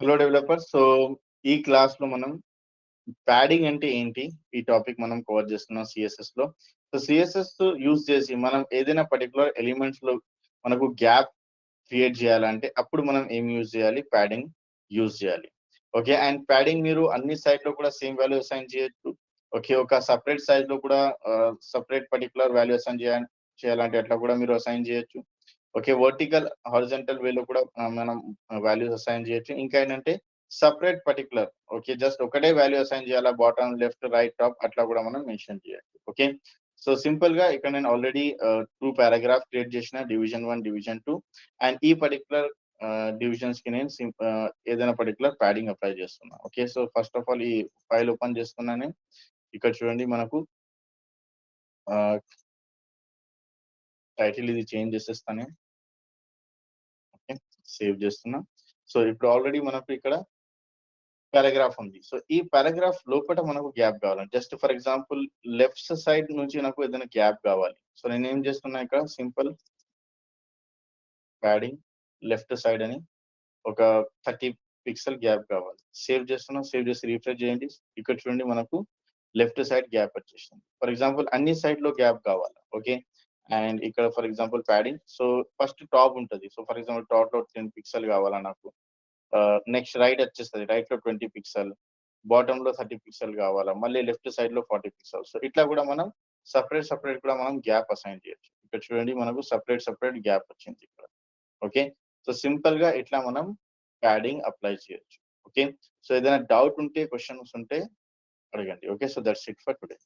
Hello developers. So ఈ క్లాస్‌లో మనం ప్యాడింగ్ అంటే ఏంటి? ఈ టాపిక్ మనం కవర్ చేస్తున్నాం సీఎస్ఎస్‌లో. సో సీఎస్ఎస్ యూజ్ చేసి మనం ఏదైనా పర్టిక్యులర్ ఎలిమెంట్స్‌లో మనకు గ్యాప్ క్రియేట్ చేయాలంటే అప్పుడు మనం ఏం యూజ్ చేయాలి? ప్యాడింగ్ యూజ్ చేయాలి. ఓకే. అండ్ ప్యాడింగ్ మీరు అన్ని సైడ్‌లో కూడా సేమ్ వాల్యూ అసైన్ చేయొచ్చు. ఓకే. ఒక సెపరేట్ సైజ్‌లో కూడా సెపరేట్ పర్టిక్యులర్ వాల్యూ అసైన్ చేయాలంటే అట్లా కూడా మీరు అసైన్ చేయొచ్చు. ఓకే. వర్టికల్, హారిజాంటల్ వేలో కూడా మనం వాల్యూస్ అసైన్ చేయొచ్చు. ఇంకా ఏంటంటే సెపరేట్ పర్టిక్యులర్ ఓకే. జస్ట్ ఒకటే వాల్యూ అసైన్ చేయాలా బాటమ్, లెఫ్ట్, రైట్, టాప్ అట్లా కూడా మనం మెన్షన్ చేయొచ్చు. ఓకే. సో సింపుల్‌గా ఇక్కడ నేను ఆల్రెడీ 2 పారాగ్రాఫ్ క్రియేట్ చేసిన డివిజన్ 1, డివిజన్ 2 అండ్ ఈ పర్టిక్యులర్ డివిజన్స్‌కి నేను ఏదైనా పర్టిక్యులర్ ప్యాడింగ్ అప్లై చేస్తున్నా. Okay. So first of all ఈ ఫైల్ ఓపెన్ చేసుకున్నా నేను. ఇక్కడ చూడండి మనకు ఆహ్, టైటిల్ ఇది చేంజ్ చేసేస్తా నేను. ఓకే. సేవ్ చేస్తున్నా. సో ఇప్పుడు ఆల్రెడీ మనకు ఇక్కడ పారాగ్రాఫ్ ఉంది. సో ఈ పారాగ్రాఫ్ లోపట మనకు గ్యాప్ కావాలి. Just for example left side నుంచి నాకు ఏదైనా గ్యాప్ కావాలి. సో నేనేం చేస్తున్నా ఇక్కడ సింపుల్ ప్యాడింగ్ లెఫ్ట్ సైడ్ అని ఒక 30 పిక్సెల్ గ్యాప్ కావాలి. సేవ్ చేస్తున్నా. సేవ్ చేసి రిఫ్రెష్ చేయండి. ఇక్కడ చూడండి మనకు లెఫ్ట్ సైడ్ గ్యాప్ వచ్చేసింది. ఫర్ ఎగ్జాంపుల్ అన్ని సైడ్‌లో గ్యాప్ కావాలి. ఓకే. అండ్ ఇక్కడ for example padding. So first top ఉంటది. సో ఫర్ ఎగ్జాంపుల్ టాప్‌లో 10 పిక్సెల్ కావాలా నాకు. నెక్స్ట్ రైట్ వచ్చేస్తది. రైట్‌లో 20 పిక్సెల్, బాటమ్‌లో 30 పిక్సెల్ కావాలా. మళ్ళీ లెఫ్ట్ సైడ్‌లో 40 పిక్సెల్. సో ఇట్లా కూడా మనం సెపరేట్ కూడా మనం గ్యాప్ అసైన్ చేయొచ్చు. ఇక్కడ చూడండి మనకు సెపరేట్ గ్యాప్ వచ్చింది ఇక్కడ. ఓకే. సో సింపుల్‌గా ఇట్లా మనం ప్యాడింగ్ అప్లై చేయొచ్చు. ఓకే. సో ఏదైనా డౌట్ ఉంటే, క్వెషన్స్ ఉంటే అడగండి. Okay. So that's it for today.